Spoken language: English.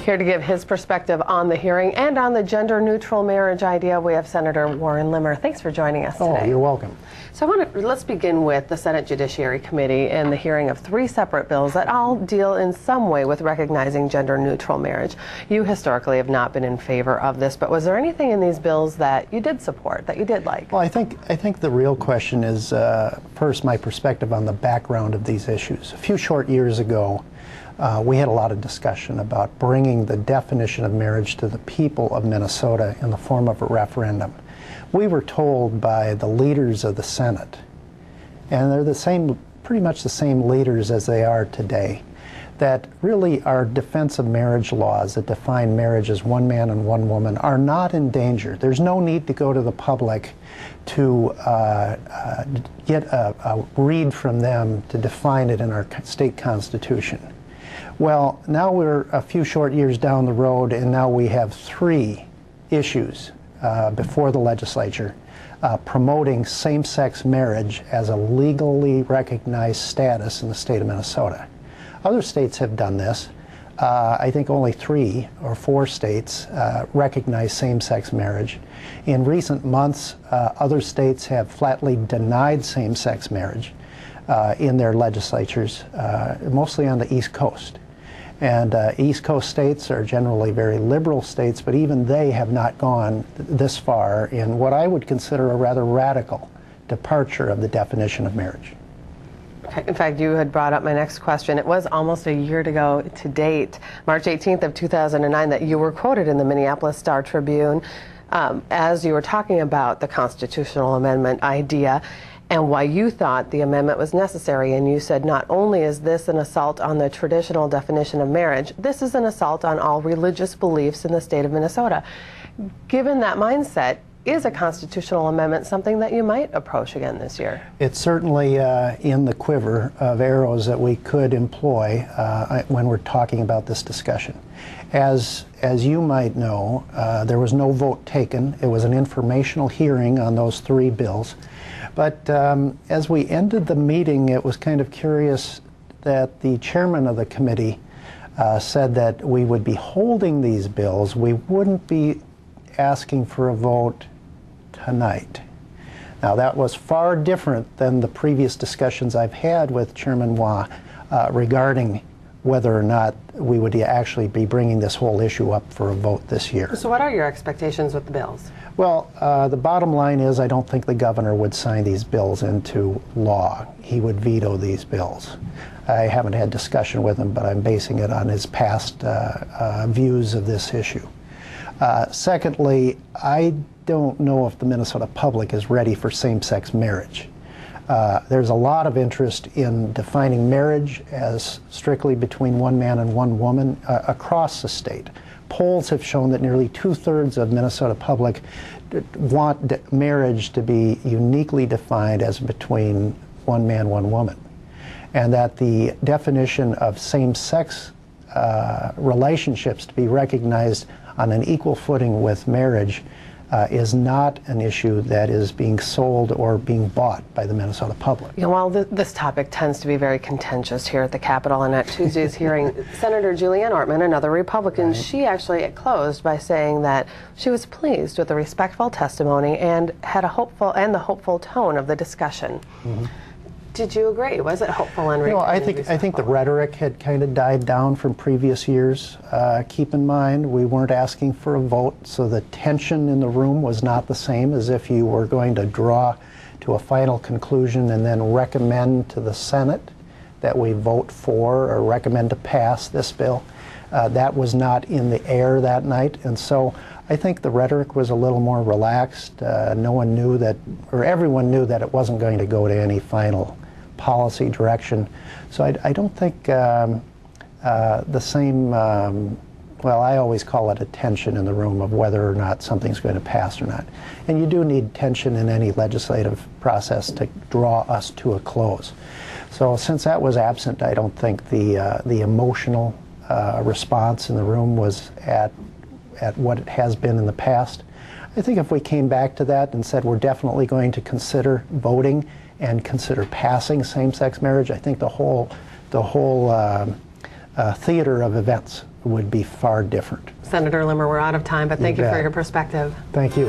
Here to give his perspective on the hearing and on the gender-neutral marriage idea, we have Senator Warren Limmer. Thanks for joining us today. Oh, you're welcome. So let's begin with the Senate Judiciary Committee and the hearing of 3 separate bills that all deal in some way with recognizing gender-neutral marriage. You historically have not been in favor of this, but was there anything in these bills that you did support, that you did like? Well, I think the real question is, first, my perspective on the background of these issues. A few short years ago, we had a lot of discussion about bringing the definition of marriage to the people of Minnesota in the form of a referendum. We were told by the leaders of the Senate, and they're the same, pretty much the same leaders as they are today, that really our defense of marriage laws that define marriage as one man and one woman are not in danger. There's no need to go to the public to get a read from them to define it in our state constitution. Well, now we're a few short years down the road, and now we have 3 issues before the legislature promoting same-sex marriage as a legally recognized status in the state of Minnesota. Other states have done this. I think only 3 or 4 states recognize same-sex marriage. In recent months, other states have flatly denied same-sex marriage in their legislatures, mostly on the East Coast. And East Coast states are generally very liberal states, but even they have not gone this far in what I would consider a rather radical departure of the definition of marriage. Okay. In fact, you had brought up my next question. It was almost a year ago to date, March 18th of 2009, that you were quoted in the Minneapolis Star-Tribune as you were talking about the constitutional amendment idea and why you thought the amendment was necessary. And you said, not only is this an assault on the traditional definition of marriage, this is an assault on all religious beliefs in the state of Minnesota. Given that mindset, is a constitutional amendment something that you might approach again this year? It's certainly in the quiver of arrows that we could employ when we're talking about this discussion. As you might know, there was no vote taken. It was an informational hearing on those 3 bills. But as we ended the meeting, it was kind of curious that the chairman of the committee said that we would be holding these bills. We wouldn't be asking for a vote tonight. Now, that was far different than the previous discussions I've had with Chairman Wah regarding whether or not we would actually be bringing this whole issue up for a vote this year. So what are your expectations with the bills? Well, the bottom line is I don't think the governor would sign these bills into law. He would veto these bills. I haven't had discussion with him, but I'm basing it on his past views of this issue. Secondly, I don't know if the Minnesota public is ready for same-sex marriage. There's a lot of interest in defining marriage as strictly between one man and one woman across the state. Polls have shown that nearly 2/3 of Minnesota public want marriage to be uniquely defined as between one man, one woman, and that the definition of same-sex relationships to be recognized on an equal footing with marriage is not an issue that is being sold or being bought by the Minnesota public. Yeah, well, this topic tends to be very contentious here at the Capitol, and at Tuesday's hearing, Senator Julianne Ortman, another Republican, she actually closed by saying that she was pleased with the respectful testimony and had the hopeful tone of the discussion. Mm-hmm. Did you agree? Was it hopeful and respectful? I think the rhetoric had kind of died down from previous years. Keep in mind, we weren't asking for a vote, so the tension in the room was not the same as if you were going to draw to a final conclusion and then recommend to the Senate that we vote for or recommend to pass this bill. That was not in the air that night, and so I think the rhetoric was a little more relaxed. No one knew that, or everyone knew that it wasn't going to go to any final policy direction. So I don't think the same, well, I always call it a tension in the room of whether or not something's going to pass or not. And you do need tension in any legislative process to draw us to a close. So since that was absent, I don't think the emotional response in the room was at what it has been in the past. I think if we came back to that and said we're definitely going to consider voting and consider passing same-sex marriage, I think the whole theater of events would be far different. Senator Limmer, we're out of time, but thank you for bet. your perspective. Thank you.